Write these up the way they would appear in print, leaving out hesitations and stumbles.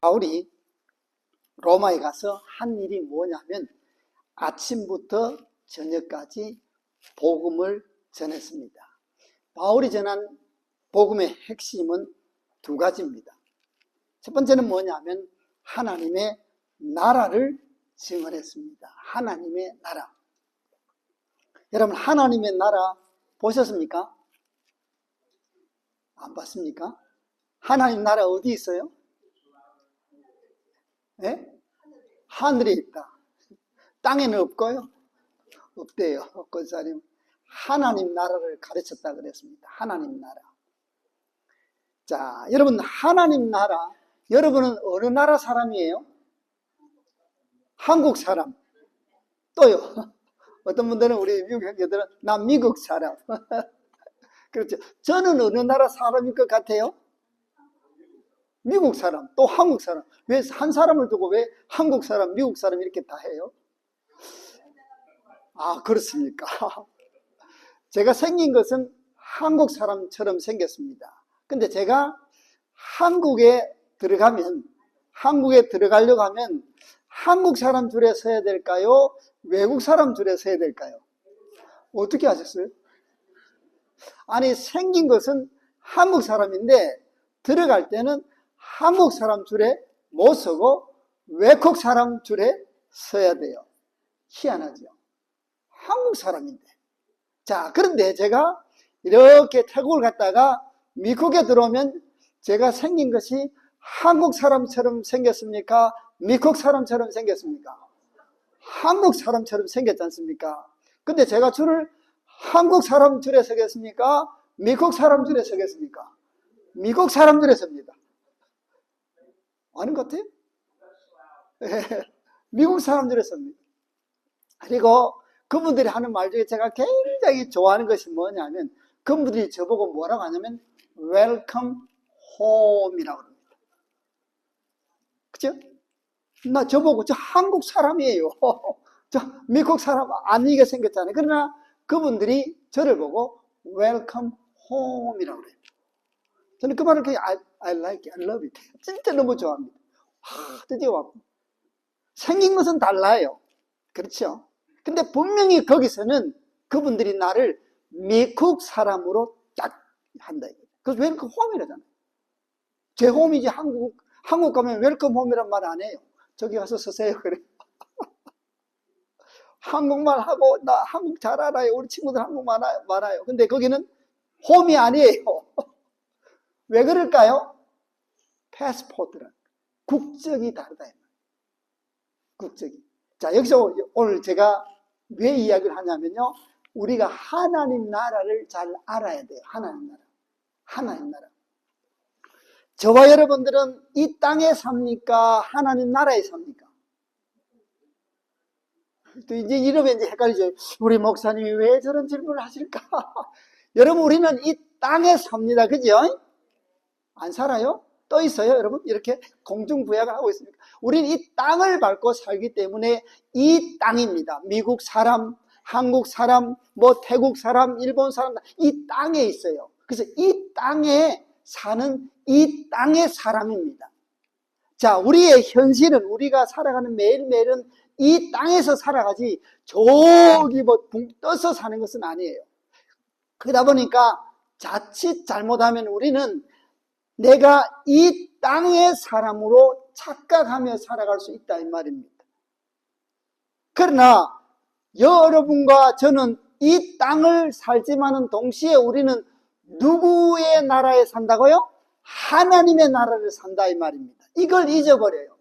바울이 로마에 가서 한 일이 뭐냐면 아침부터 저녁까지 복음을 전했습니다. 바울이 전한 복음의 핵심은 두 가지입니다. 첫 번째는 뭐냐면 하나님의 나라를 증언했습니다. 하나님의 나라. 여러분, 하나님의 나라 보셨습니까? 안 봤습니까? 하나님 나라 어디 있어요? 네? 하늘에 있다. 땅에는 없고요. 없대요. 권사님. 하나님 나라를 가르쳤다 그랬습니다. 하나님 나라. 자, 여러분, 하나님 나라, 여러분은 어느 나라 사람이에요? 한국 사람. 또요. 어떤 분들은 우리 미국 형제들은 난 미국 사람. 그렇죠. 저는 어느 나라 사람일 것 같아요? 미국 사람, 또 한국 사람. 왜 한 사람을 두고 왜 한국 사람, 미국 사람 이렇게 다 해요? 아, 그렇습니까? 제가 생긴 것은 한국 사람처럼 생겼습니다. 근데 제가 한국에 들어가려고 하면 한국 사람 줄에 서야 될까요? 외국 사람 줄에 서야 될까요? 어떻게 하셨어요? 아니, 생긴 것은 한국 사람인데 들어갈 때는 한국 사람 줄에 못 서고 외국 사람 줄에 서야 돼요. 희한하죠? 한국 사람인데. 자, 그런데 제가 이렇게 태국을 갔다가 미국에 들어오면 제가 생긴 것이 한국 사람처럼 생겼습니까? 미국 사람처럼 생겼습니까? 한국 사람처럼 생겼지 않습니까? 근데 제가 줄을 한국 사람 줄에 서겠습니까? 미국 사람 줄에 서겠습니까? 미국 사람 줄에 섭니다. 아는 것 같아요? 미국 사람 줄에 섭니다. 그리고 그분들이 하는 말 중에 제가 굉장히 좋아하는 것이 뭐냐면 그분들이 저보고 뭐라고 하냐면 Welcome home이라고 합니다. 그죠? 저보고 저 한국 사람이에요. 저 미국 사람 아니게 생겼잖아요. 그러나 그분들이 저를 보고 Welcome home이라고 그래요. 저는 그 말을 그냥 I like it, I love it. 진짜 너무 좋아합니다. 드디어 왔고. 생긴 것은 달라요. 그렇죠? 근데 분명히 거기서는 그분들이 나를 미국 사람으로 딱 한다. 그래서 웰컴 홈이라잖아요. 제 홈이지 한국 가면 웰컴 홈이란 말 안 해요. 저기 가서 서세요. 그래. 한국말 하고 나 한국 잘 알아요. 우리 친구들 한국말 알아요. 근데 거기는 홈이 아니에요. 왜 그럴까요? 패스포트란 국적이 다르다. 국적이. 자, 여기서 오늘 제가 왜 이야기를 하냐면요. 우리가 하나님 나라를 잘 알아야 돼요. 하나님 나라. 하나님 나라. 저와 여러분들은 이 땅에 삽니까? 하나님 나라에 삽니까? 또 이제 이러면 이제 헷갈리죠. 우리 목사님이 왜 저런 질문을 하실까? 여러분, 우리는 이 땅에 삽니다. 그죠? 안 살아요? 떠 있어요, 여러분? 이렇게 공중부양을 하고 있습니까? 우리는 이 땅을 밟고 살기 때문에 이 땅입니다. 미국 사람, 한국 사람, 태국 사람, 일본 사람, 이 땅에 있어요. 그래서 이 땅에 사는 이 땅의 사람입니다. 자, 우리의 현실은, 우리가 살아가는 매일매일은 이 땅에서 살아가지 저기 붕 떠서 사는 것은 아니에요. 그러다 보니까 자칫 잘못하면 우리는 내가 이 땅의 사람으로 착각하며 살아갈 수 있다 이 말입니다. 그러나 여러분과 저는 이 땅을 살지만은 동시에 우리는 누구의 나라에 산다고요? 하나님의 나라를 산다 이 말입니다. 이걸 잊어버려요.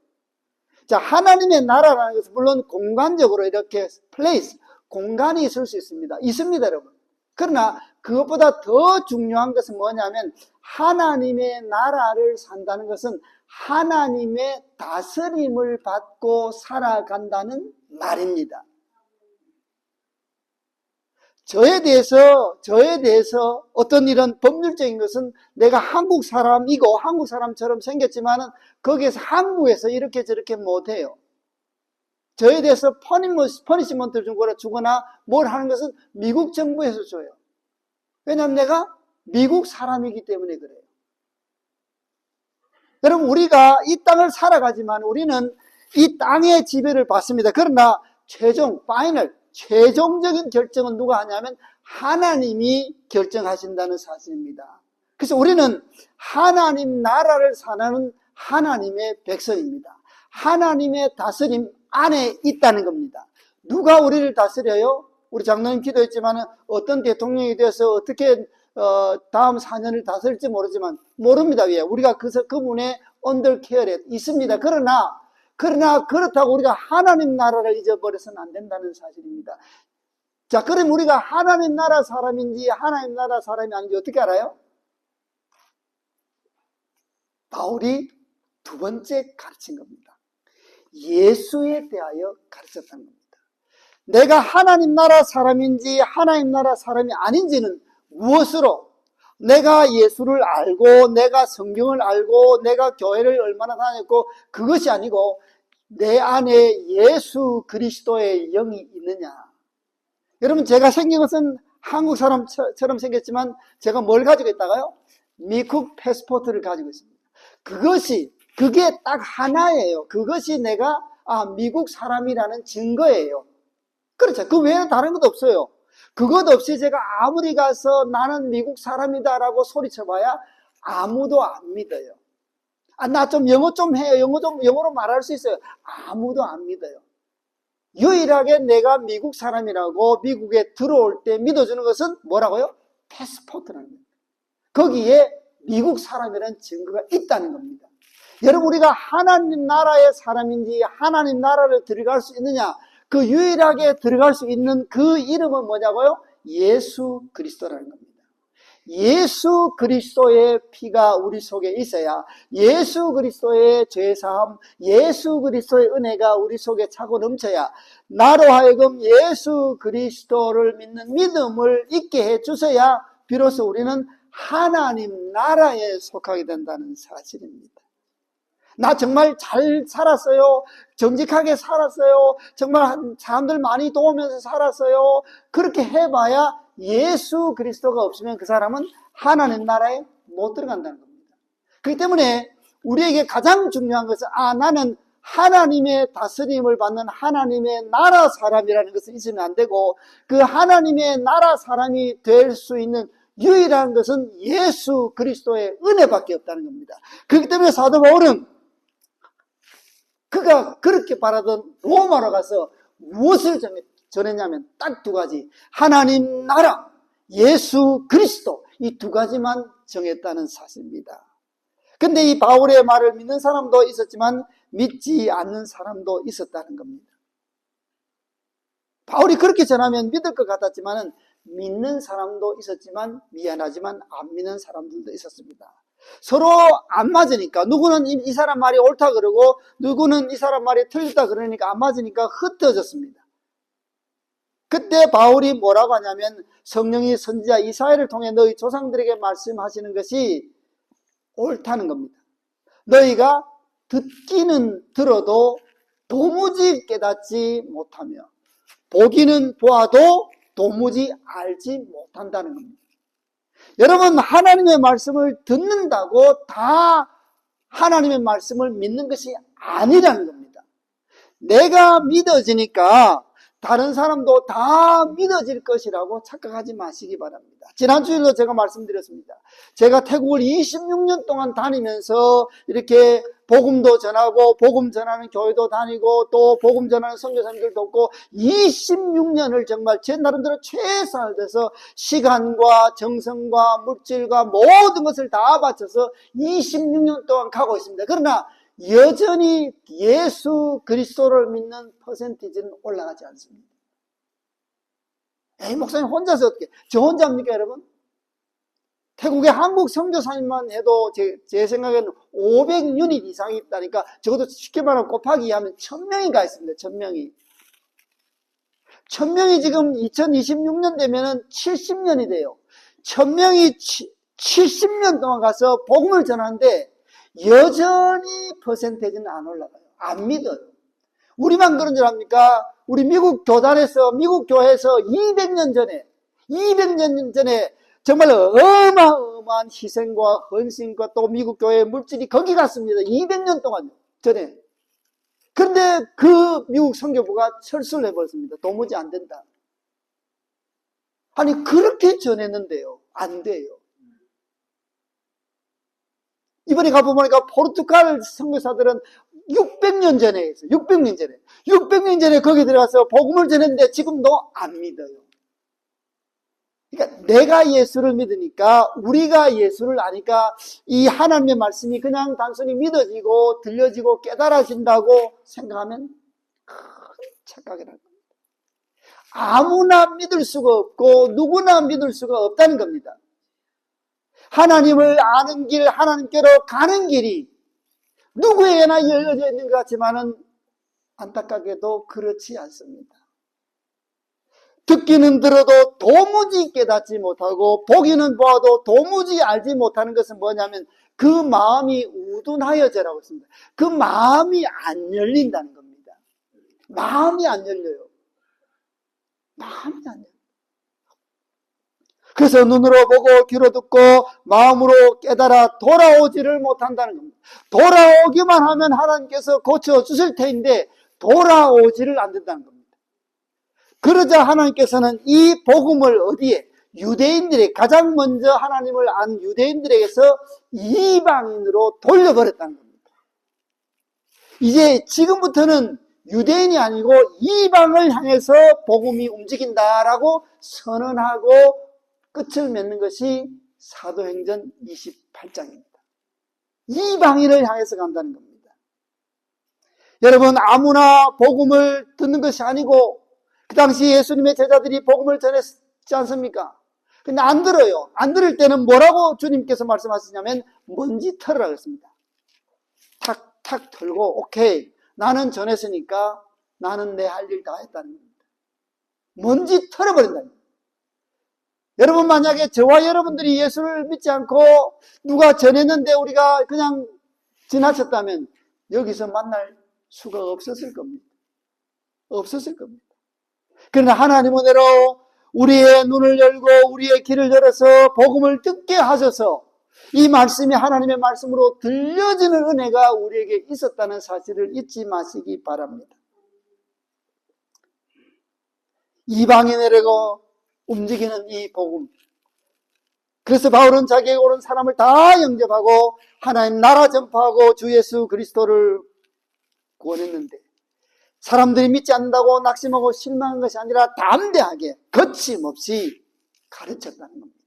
자, 하나님의 나라라는 것은 물론 공간적으로 이렇게 플레이스, 공간이 있을 수 있습니다. 있습니다, 여러분. 그러나 그것보다 더 중요한 것은 뭐냐면 하나님의 나라를 산다는 것은 하나님의 다스림을 받고 살아간다는 말입니다. 저에 대해서 어떤 이런 법률적인 것은 내가 한국 사람이고 한국 사람처럼 생겼지만은 거기에서 한국에서 이렇게 저렇게 못해요. 저에 대해서 퍼니시먼트를 주거나 뭘 하는 것은 미국 정부에서 줘요. 왜냐하면 내가 미국 사람이기 때문에 그래요. 여러분, 우리가 이 땅을 살아가지만 우리는 이 땅의 지배를 받습니다. 그러나 최종적인 결정은 누가 하냐면 하나님이 결정하신다는 사실입니다. 그래서 우리는 하나님 나라를 사는 하나님의 백성입니다. 하나님의 다스림 안에 있다는 겁니다. 누가 우리를 다스려요? 우리 장로님 기도했지만 어떤 대통령이 되어서 어떻게 다음 4년을 다스릴지 모르지만 모릅니다. 왜? 우리가 그분의 언더케어에 있습니다. 그러나 그렇다고 우리가 하나님 나라를 잊어버려서는 안 된다는 사실입니다. 자, 그럼 우리가 하나님 나라 사람인지 하나님 나라 사람이 아닌지 어떻게 알아요? 바울이 두 번째 가르친 겁니다. 예수에 대하여 가르쳤다는 겁니다. 내가 하나님 나라 사람인지 하나님 나라 사람이 아닌지는 무엇으로? 내가 예수를 알고 내가 성경을 알고 내가 교회를 얼마나 다녔고 그것이 아니고 내 안에 예수 그리스도의 영이 있느냐. 여러분, 제가 생긴 것은 한국 사람처럼 생겼지만 제가 뭘 가지고 있다가요? 미국 패스포트를 가지고 있습니다. 그게 딱 하나예요. 그것이 내가 미국 사람이라는 증거예요. 그렇죠. 그 외에는 다른 것도 없어요. 그것 없이 제가 아무리 가서 나는 미국 사람이다라고 소리쳐봐야 아무도 안 믿어요. 나 좀 영어 좀 해요. 영어로 말할 수 있어요. 아무도 안 믿어요. 유일하게 내가 미국 사람이라고 미국에 들어올 때 믿어주는 것은 뭐라고요? 패스포트라는 겁니다. 거기에 미국 사람이라는 증거가 있다는 겁니다. 여러분, 우리가 하나님 나라의 사람인지 하나님 나라를 들어갈 수 있느냐? 그 유일하게 들어갈 수 있는 그 이름은 뭐냐고요? 예수 그리스도라는 겁니다. 예수 그리스도의 피가 우리 속에 있어야 예수 그리스도의 죄사함, 예수 그리스도의 은혜가 우리 속에 차고 넘쳐야 나로 하여금 예수 그리스도를 믿는 믿음을 있게 해 주셔야 비로소 우리는 하나님 나라에 속하게 된다는 사실입니다. 나 정말 잘 살았어요. 정직하게 살았어요. 정말 사람들 많이 도우면서 살았어요. 그렇게 해봐야 예수 그리스도가 없으면 그 사람은 하나님 나라에 못 들어간다는 겁니다. 그렇기 때문에 우리에게 가장 중요한 것은 나는 하나님의 다스림을 받는 하나님의 나라 사람이라는 것을 잊으면 안 되고 그 하나님의 나라 사람이 될 수 있는 유일한 것은 예수 그리스도의 은혜밖에 없다는 겁니다. 그렇기 때문에 사도 바울은 그가 그렇게 바라던 로마로 가서 무엇을 전했냐면 딱 두 가지. 하나님 나라, 예수 그리스도, 이 두 가지만 정했다는 사실입니다. 근데 이 바울의 말을 믿는 사람도 있었지만 믿지 않는 사람도 있었다는 겁니다. 바울이 그렇게 전하면 믿을 것 같았지만 믿는 사람도 있었지만 미안하지만 안 믿는 사람들도 있었습니다. 서로 안 맞으니까 누구는 이 사람 말이 옳다 그러고 누구는 이 사람 말이 틀렸다 그러니까 안 맞으니까 흩어졌습니다. 그때 바울이 뭐라고 하냐면 성령이 선지자 이사야를 통해 너희 조상들에게 말씀하시는 것이 옳다는 겁니다. 너희가 듣기는 들어도 도무지 깨닫지 못하며 보기는 보아도 도무지 알지 못한다는 겁니다. 여러분, 하나님의 말씀을 듣는다고 다 하나님의 말씀을 믿는 것이 아니라는 겁니다. 내가 믿어지니까 다른 사람도 다 믿어질 것이라고 착각하지 마시기 바랍니다. 지난주에도 제가 말씀드렸습니다. 제가 태국을 26년 동안 다니면서 이렇게 복음도 전하고 복음 전하는 교회도 다니고 또 복음 전하는 선교사님들도 없고 26년을 정말 제 나름대로 최선을 다해서 시간과 정성과 물질과 모든 것을 다 바쳐서 26년 동안 가고 있습니다. 그러나 여전히 예수 그리스도를 믿는 퍼센티지는 올라가지 않습니다. 목사님 혼자서 어떻게? 저 혼자입니까, 여러분? 태국의 한국 선교사님만 해도 제 생각에는 500유닛 이상이 있다니까 적어도 쉽게 말하면 곱하기 하면 1000명이 가 있습니다. 1000명이. 1000명이 지금 2026년 되면은 70년이 돼요. 1000명이 70년 동안 가서 복음을 전하는데 여전히 퍼센테이지는 안 올라가요. 안 믿어요. 우리만 그런 줄 압니까? 우리 미국 교회에서 200년 전에 정말 어마어마한 희생과 헌신과 또 미국 교회의 물질이 거기 갔습니다. 200년 동안 전에. 그런데 그 미국 선교부가 철수를 해버렸습니다. 도무지 안 된다. 아니 그렇게 전했는데요. 안 돼요. 이번에 가보니까 포르투갈 선교사들은 600년 전에 했어요. 600년 전에 거기 들어가서 복음을 전했는데 지금도 안 믿어요. 그러니까 내가 예수를 믿으니까, 우리가 예수를 아니까 이 하나님의 말씀이 그냥 단순히 믿어지고 들려지고 깨달아진다고 생각하면 큰 착각이라는 겁니다. 아무나 믿을 수가 없고 누구나 믿을 수가 없다는 겁니다. 하나님을 아는 길, 하나님께로 가는 길이 누구에게나 열려져 있는 것 같지만은 안타깝게도 그렇지 않습니다. 듣기는 들어도 도무지 깨닫지 못하고 보기는 보아도 도무지 알지 못하는 것은 뭐냐면 그 마음이 우둔하여져라고 했습니다. 그 마음이 안 열린다는 겁니다. 마음이 안 열려요. 마음이 안 열려요. 그래서 눈으로 보고 귀로 듣고 마음으로 깨달아 돌아오지를 못한다는 겁니다. 돌아오기만 하면 하나님께서 고쳐주실 터인데 돌아오지를 않는다는 겁니다. 그러자 하나님께서는 이 복음을 어디에? 유대인들이 가장 먼저 하나님을 안 유대인들에게서 이방인으로 돌려버렸다는 겁니다. 이제 지금부터는 유대인이 아니고 이방을 향해서 복음이 움직인다라고 선언하고 끝을 맺는 것이 사도행전 28장입니다. 이방인을 향해서 간다는 겁니다. 여러분 아무나 복음을 듣는 것이 아니고 그 당시 예수님의 제자들이 복음을 전했지 않습니까? 근데 안 들어요. 안 들을 때는 뭐라고 주님께서 말씀하시냐면 먼지 털으라 그랬습니다. 탁탁 털고 오케이 나는 전했으니까 나는 내 할 일 다 했다는 겁니다. 먼지 털어버린다는 겁니다. 여러분 만약에 저와 여러분들이 예수를 믿지 않고 누가 전했는데 우리가 그냥 지나쳤다면 여기서 만날 수가 없었을 겁니다. 없었을 겁니다. 그러나 하나님은 은혜로 우리의 눈을 열고 우리의 귀를 열어서 복음을 듣게 하셔서 이 말씀이 하나님의 말씀으로 들려지는 은혜가 우리에게 있었다는 사실을 잊지 마시기 바랍니다. 이방인에게로 움직이는 이 복음. 그래서 바울은 자기에게 오는 사람을 다 영접하고 하나님 나라 전파하고 주 예수 그리스도를 구원했는데 사람들이 믿지 않는다고 낙심하고 실망한 것이 아니라 담대하게 거침없이 가르쳤다는 겁니다.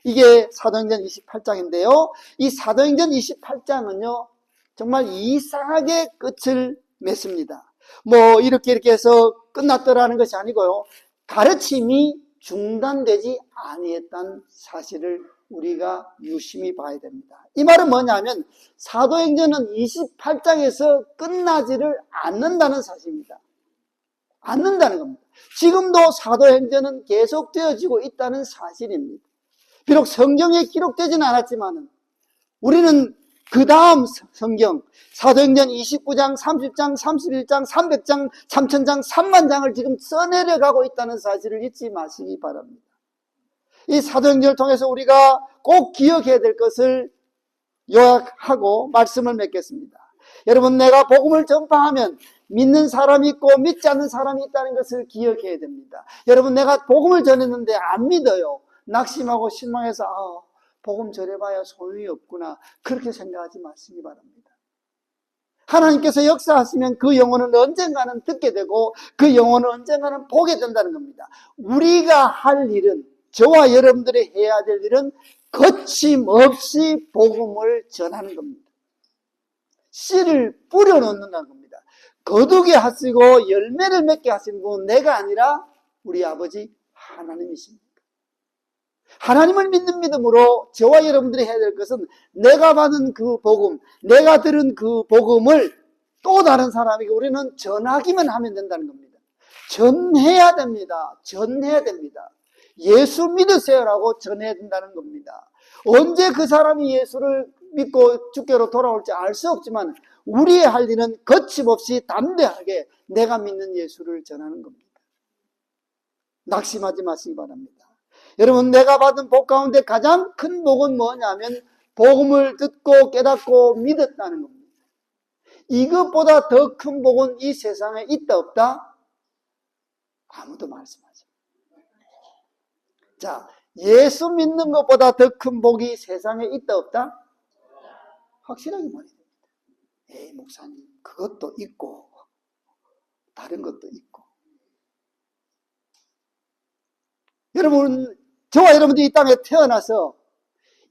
이게 사도행전 28장인데요. 이 사도행전 28장은요. 정말 이상하게 끝을 맺습니다. 뭐 이렇게 해서 끝났더라는 것이 아니고요. 가르침이 중단되지 아니했다는 사실을 우리가 유심히 봐야 됩니다. 이 말은 뭐냐면 사도행전은 28장에서 끝나지를 않는다는 사실입니다. 않는다는 겁니다. 지금도 사도행전은 계속되어지고 있다는 사실입니다. 비록 성경에 기록되지는 않았지만 우리는 그 다음 성경 사도행전 29장, 30장, 31장, 300장, 3000장, 30,000장을 지금 써내려가고 있다는 사실을 잊지 마시기 바랍니다. 이 사도행전을 통해서 우리가 꼭 기억해야 될 것을 요약하고 말씀을 맺겠습니다. 여러분 내가 복음을 전파하면 믿는 사람이 있고 믿지 않는 사람이 있다는 것을 기억해야 됩니다. 여러분 내가 복음을 전했는데 안 믿어요. 낙심하고 실망해서 복음 전해봐야 소용이 없구나 그렇게 생각하지 마시기 바랍니다. 하나님께서 역사하시면 그 영혼은 언젠가는 듣게 되고 그 영혼은 언젠가는 보게 된다는 겁니다. 우리가 할 일은 저와 여러분들이 해야 될 일은 거침없이 복음을 전하는 겁니다. 씨를 뿌려놓는다는 겁니다. 거두게 하시고 열매를 맺게 하시는 분은 내가 아니라 우리 아버지 하나님이십니다. 하나님을 믿는 믿음으로 저와 여러분들이 해야 될 것은 내가 받은 그 복음, 내가 들은 그 복음을 또 다른 사람에게 우리는 전하기만 하면 된다는 겁니다. 전해야 됩니다. 전해야 됩니다. 예수 믿으세요라고 전해야 된다는 겁니다. 언제 그 사람이 예수를 믿고 주께로 돌아올지 알 수 없지만 우리의 할 일은 거침없이 담대하게 내가 믿는 예수를 전하는 겁니다. 낙심하지 마시기 바랍니다. 여러분, 내가 받은 복 가운데 가장 큰 복은 뭐냐면 복음을 듣고 깨닫고 믿었다는 겁니다. 이것보다 더 큰 복은 이 세상에 있다 없다? 아무도 말씀하지 않아요. 자, 예수 믿는 것보다 더 큰 복이 세상에 있다 없다? 확실하게 말해야 됩니다. 에이, 목사님, 그것도 있고 다른 것도 있고. 여러분, 저와 여러분들이 이 땅에 태어나서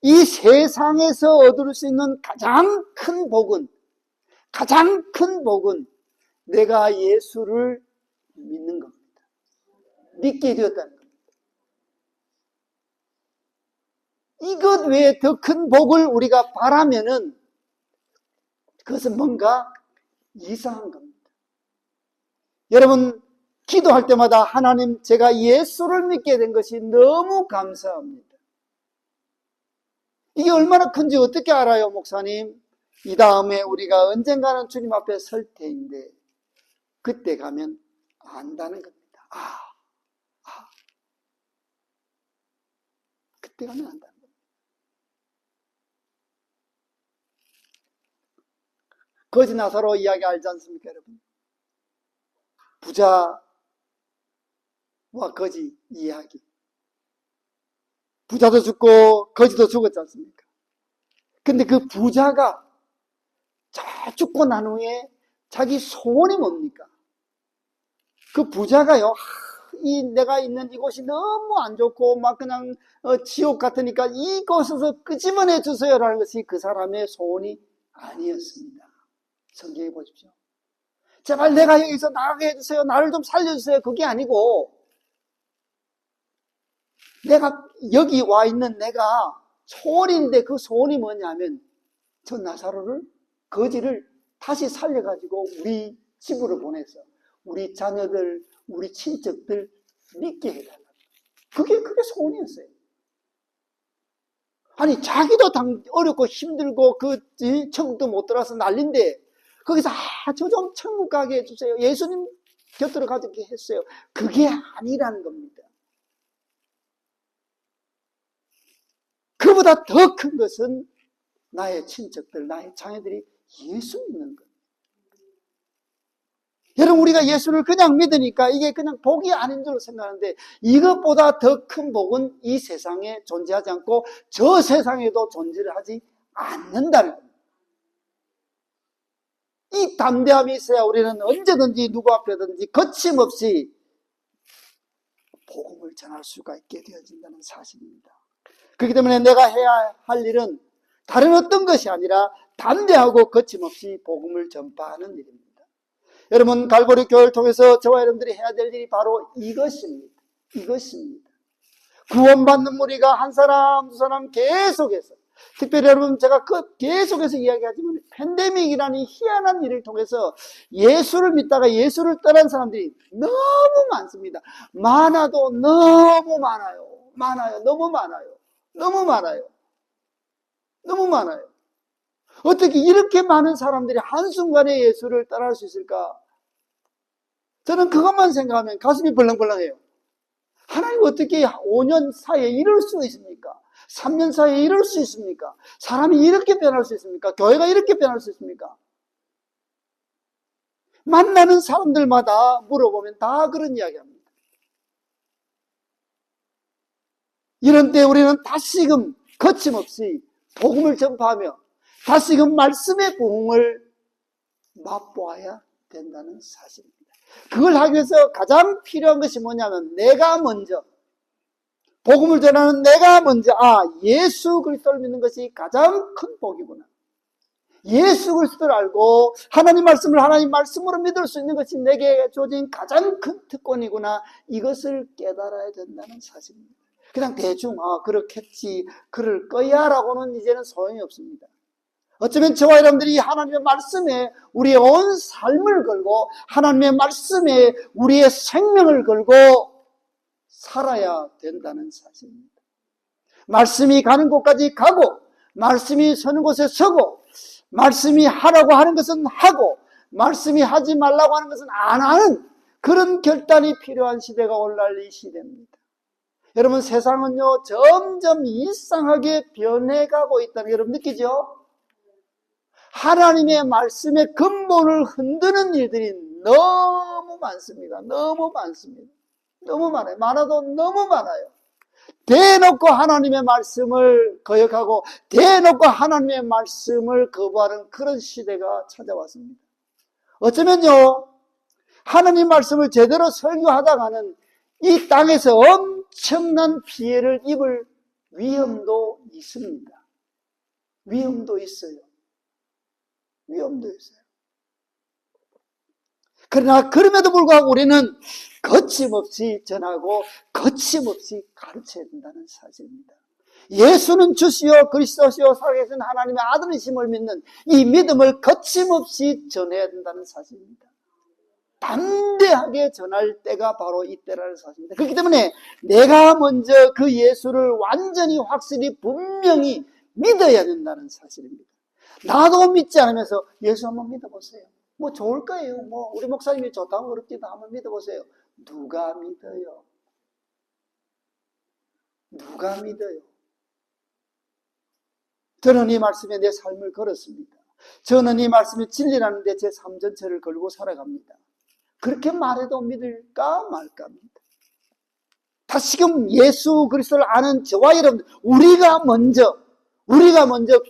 이 세상에서 얻을 수 있는 가장 큰 복은 내가 예수를 믿는 겁니다. 믿게 되었다는 겁니다. 이것 외에 더 큰 복을 우리가 바라면은 그것은 뭔가 이상한 겁니다. 여러분, 기도할 때마다 하나님, 제가 예수를 믿게 된 것이 너무 감사합니다. 이게 얼마나 큰지 어떻게 알아요, 목사님? 이 다음에 우리가 언젠가는 주님 앞에 설 때인데 그때 가면 안다는 겁니다. 그때 가면 안다는 겁니다. 거지 나사로 이야기 알지 않습니까, 여러분? 부자와 거지 이야기. 부자도 죽고 거지도 죽었지 않습니까? 근데 그 부자가 다 죽고 난 후에 자기 소원이 뭡니까? 그 부자가요, 내가 있는 이곳이 너무 안 좋고 막 그냥 지옥 같으니까 이곳에서 끄집어내 주세요라는 것이 그 사람의 소원이 아니었습니다. 성경에 보십시오. 제발 내가 여기서 나가게 해주세요. 나를 좀 살려주세요. 그게 아니고 내가 여기 와 있는 내가 소원인데 그 소원이 뭐냐면 저 나사로를, 거지를 다시 살려가지고 우리 집으로 보내서 우리 자녀들, 우리 친척들 믿게 해달라. 그게 소원이었어요. 아니, 자기도 어렵고 힘들고 천국도 못 들어서 난린데 거기서 저 좀 천국 가게 해주세요. 예수님 곁으로 가게 했어요. 그게 아니라는 겁니다. 그보다 더 큰 것은 나의 친척들, 나의 자녀들이 예수 믿는 것. 여러분, 우리가 예수를 그냥 믿으니까 이게 그냥 복이 아닌 줄 생각하는데 이것보다 더 큰 복은 이 세상에 존재하지 않고 저 세상에도 존재를 하지 않는다는 겁니다. 이 담대함이 있어야 우리는 언제든지 누구 앞에든지 거침없이 복음을 전할 수가 있게 되어진다는 사실입니다. 그렇기 때문에 내가 해야 할 일은 다른 어떤 것이 아니라 담대하고 거침없이 복음을 전파하는 일입니다. 여러분, 갈보리 교회를 통해서 저와 여러분들이 해야 될 일이 바로 이것입니다. 구원받는 무리가 한 사람 두 사람 계속해서, 특별히 여러분, 제가 계속해서 이야기하지만 팬데믹이라는 희한한 일을 통해서 예수를 믿다가 예수를 떠난 사람들이 너무 많습니다. 많아도 너무 많아요. 너무 많아요. 어떻게 이렇게 많은 사람들이 한순간에 예수를 떠날 수 있을까? 저는 그것만 생각하면 가슴이 벌렁벌렁해요. 하나님 어떻게 5년 사이에 이럴 수 있습니까? 3년 사이에 이럴 수 있습니까? 사람이 이렇게 변할 수 있습니까? 교회가 이렇게 변할 수 있습니까? 만나는 사람들마다 물어보면 다 그런 이야기 합니다. 이런 때 우리는 다시금 거침없이 복음을 전파하며 다시금 말씀의 부흥을 맛보아야 된다는 사실입니다. 그걸 하기 위해서 가장 필요한 것이 뭐냐면 내가 먼저, 복음을 전하는 내가 먼저 예수 그리스도를 믿는 것이 가장 큰 복이구나. 예수 그리스도를 알고 하나님 말씀을 하나님 말씀으로 믿을 수 있는 것이 내게 주어진 가장 큰 특권이구나. 이것을 깨달아야 된다는 사실입니다. 그냥 대충 그렇겠지, 그럴 거야 라고는 이제는 소용이 없습니다. 어쩌면 저와 여러분들이 하나님의 말씀에 우리의 온 삶을 걸고 하나님의 말씀에 우리의 생명을 걸고 살아야 된다는 사실입니다. 말씀이 가는 곳까지 가고 말씀이 서는 곳에 서고 말씀이 하라고 하는 것은 하고 말씀이 하지 말라고 하는 것은 안 하는 그런 결단이 필요한 시대가 오늘날 이 시대입니다. 여러분, 세상은요 점점 이상하게 변해가고 있다는 거 여러분 느끼죠? 하나님의 말씀의 근본을 흔드는 일들이 너무 많습니다. 너무 많습니다. 너무 많아요. 많아도 너무 많아요. 대놓고 하나님의 말씀을 거역하고 대놓고 하나님의 말씀을 거부하는 그런 시대가 찾아왔습니다. 어쩌면요 하나님 말씀을 제대로 설교하다가는 이 땅에서 엄청난 피해를 입을 위험도 있습니다. 위험도 있어요. 위험도 있어요. 그러나 그럼에도 불구하고 우리는 거침없이 전하고 거침없이 가르쳐야 된다는 사실입니다. 예수는 주시오 그리스도시오 살아계신 하나님의 아들이심을 믿는 이 믿음을 거침없이 전해야 된다는 사실입니다. 담대하게 전할 때가 바로 이때라는 사실입니다. 그렇기 때문에 내가 먼저 그 예수를 완전히 확실히 분명히 믿어야 된다는 사실입니다. 나도 믿지 않으면서 예수 한번 믿어보세요. 뭐 좋을 거예요. 뭐 우리 목사님이 좋다고 그럽니다. 한번 믿어보세요. 누가 믿어요? 누가 믿어요? 저는 이 말씀에 내 삶을 걸었습니다. 저는 이 말씀이 진리라는데 제 삶 전체를 걸고 살아갑니다. 그렇게 말해도 믿을까 말까 합니다. 다시금 예수 그리스도를 아는 저와 여러분, 우리가 먼저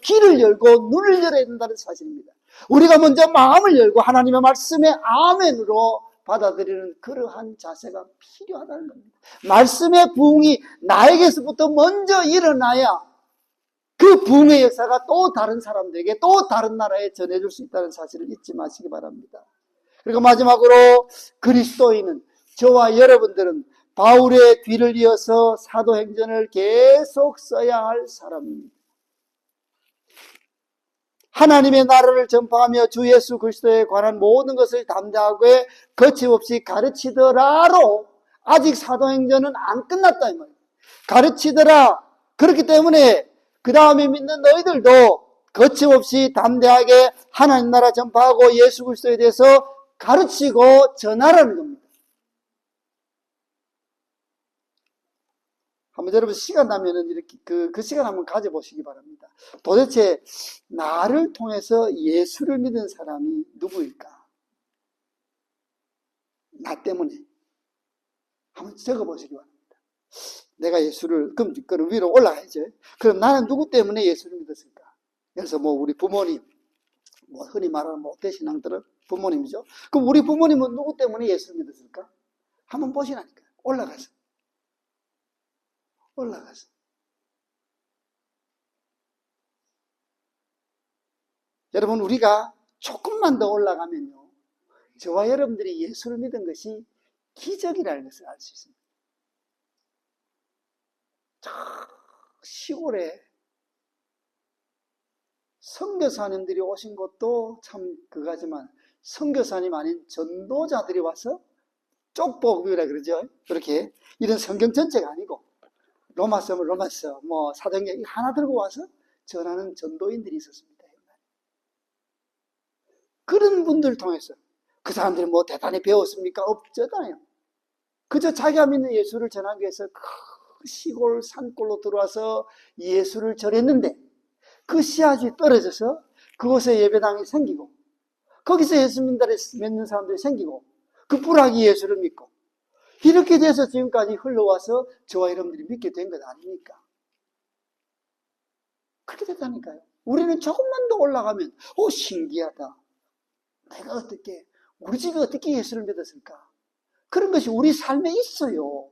귀를 열고 눈을 열어야 된다는 사실입니다. 우리가 먼저 마음을 열고 하나님의 말씀에 아멘으로 받아들이는 그러한 자세가 필요하다는 겁니다. 말씀의 부흥이 나에게서부터 먼저 일어나야 그 부흥의 역사가 또 다른 사람들에게 또 다른 나라에 전해줄 수 있다는 사실을 잊지 마시기 바랍니다. 그리고 마지막으로 그리스도인은, 저와 여러분들은 바울의 뒤를 이어서 사도행전을 계속 써야 할 사람입니다. 하나님의 나라를 전파하며 주 예수 그리스도에 관한 모든 것을 담대하고 거침없이 가르치더라로 아직 사도행전은 안 끝났다 이 말이에요. 가르치더라. 그렇기 때문에 그 다음에 믿는 너희들도 거침없이 담대하게 하나님 나라 전파하고 예수 그리스도에 대해서 가르치고 전하라는 겁니다. 한번 여러분 시간 나면은 이렇게 그 시간 한번 가져보시기 바랍니다. 도대체 나를 통해서 예수를 믿은 사람이 누구일까? 나 때문에. 한번 적어보시기 바랍니다. 내가 예수를, 그럼 위로 올라가야죠. 그럼 나는 누구 때문에 예수를 믿었을까? 그래서 뭐 우리 부모님, 뭐 흔히 말하는 모태신앙들은 부모님이죠. 그럼 우리 부모님은 누구 때문에 예수를 믿었을까? 한번 보시라니까요. 올라가서. 여러분, 우리가 조금만 더 올라가면요, 저와 여러분들이 예수를 믿은 것이 기적이라는 것을 알 수 있습니다. 저 시골에 선교사님들이 오신 것도 참 그거지만 선교사님 아닌 전도자들이 와서 쪽복이라 그러죠. 그렇게 이런 성경 전체가 아니고 로마서면 로마서, 뭐 사도행전 하나 들고 와서 전하는 전도인들이 있었습니다. 그런 분들을 통해서 그 사람들이 뭐 대단히 배웠습니까? 없잖아요. 그저 자기가 믿는 예수를 전하기 위해서 그 시골 산골로 들어와서 예수를 전했는데 그 씨앗이 떨어져서 그곳에 예배당이 생기고 거기서 예수 믿는 사람들이 생기고 그 뿌락이 예수를 믿고 이렇게 돼서 지금까지 흘러와서 저와 여러분들이 믿게 된 것 아닙니까? 그렇게 됐다니까요. 우리는 조금만 더 올라가면 신기하다. 내가 어떻게, 우리 집이 어떻게 예수를 믿었을까? 그런 것이 우리 삶에 있어요.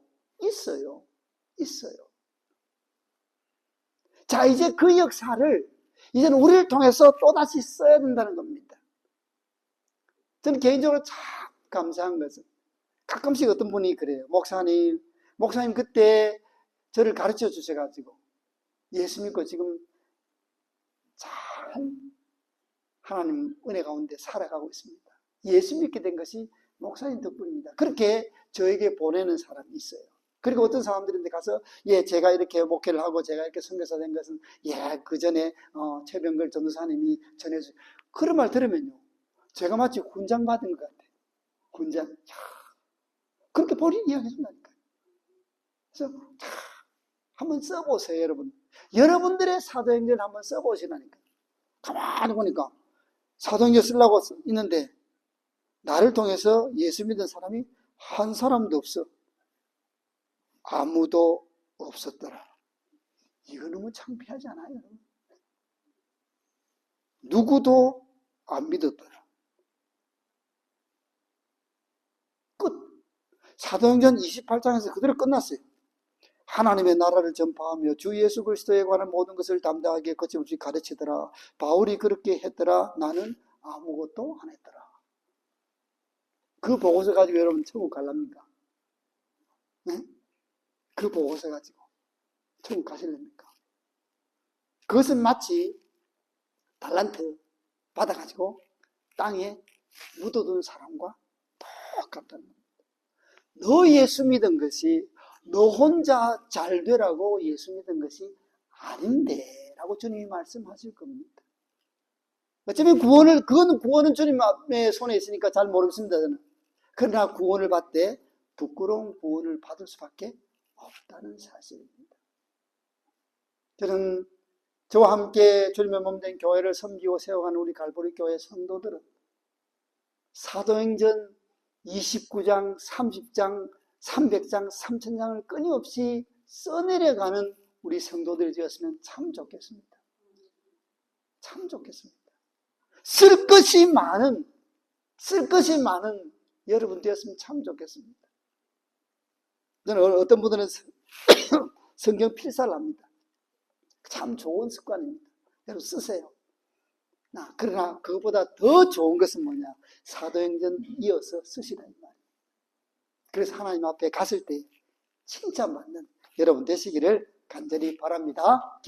자, 이제 그 역사를 이제는 우리를 통해서 또다시 써야 된다는 겁니다. 저는 개인적으로 참 감사한 것은 가끔씩 어떤 분이 그래요. 목사님 그때 저를 가르쳐 주셔가지고 예수 믿고 지금 잘 하나님 은혜 가운데 살아가고 있습니다. 예수 믿게 된 것이 목사님 덕분입니다. 그렇게 저에게 보내는 사람이 있어요. 그리고 어떤 사람들인데 가서 제가 이렇게 목회를 하고 제가 이렇게 선교사 된 것은 그 전에 최병걸 전도사님이 전해주. 그런 말 들으면요, 제가 마치 훈장 받은 것 같아요. 훈장. 그렇게 본인이 이야기해 준다니까요. 그래서 한번 써보세요, 여러분. 여러분들의 사도행전 한번 써보시라니까. 가만히 보니까 사도행전 쓰려고 있는데 나를 통해서 예수 믿은 사람이 한 사람도 없어. 아무도 없었더라. 이거 너무 창피하지 않아요? 누구도 안 믿었더라. 끝. 사도행전 28장에서 그대로 끝났어요. 하나님의 나라를 전파하며 주 예수 그리스도에 관한 모든 것을 담대하게 거침없이 가르치더라. 바울이 그렇게 했더라. 나는 아무것도 안 했더라. 그 보고서 가지고 여러분 천국 갈랍니까? 네? 그 보고서 가지고 천국 가실랍니까? 그것은 마치 달란트 받아가지고 땅에 묻어둔 사람과 똑같다는 겁니다. 너 예수 믿은 것이 너 혼자 잘 되라고 예수 믿은 것이 아닌데 라고 주님이 말씀하실 겁니다. 어쩌면 구원은 주님의 손에 있으니까 잘 모르겠습니다, 저는. 그러나 구원을 받되 부끄러운 구원을 받을 수밖에 없다는 사실입니다. 저는 저와 함께 주님의 몸된 교회를 섬기고 세워가는 우리 갈보리 교회 성도들은 사도행전 29장, 30장, 300장, 3000장을 끊임없이 써내려가는 우리 성도들이 되었으면 참 좋겠습니다. 참 좋겠습니다. 쓸 것이 많은 여러분 되었으면 참 좋겠습니다. 저는 어떤 분들은 성경 필사를 합니다. 참 좋은 습관입니다. 여러분 쓰세요. 그러나 그것보다 더 좋은 것은 뭐냐? 사도행전 이어서 쓰시라 이 말이에요. 그래서 하나님 앞에 갔을 때 칭찬받는 여러분 되시기를 간절히 바랍니다.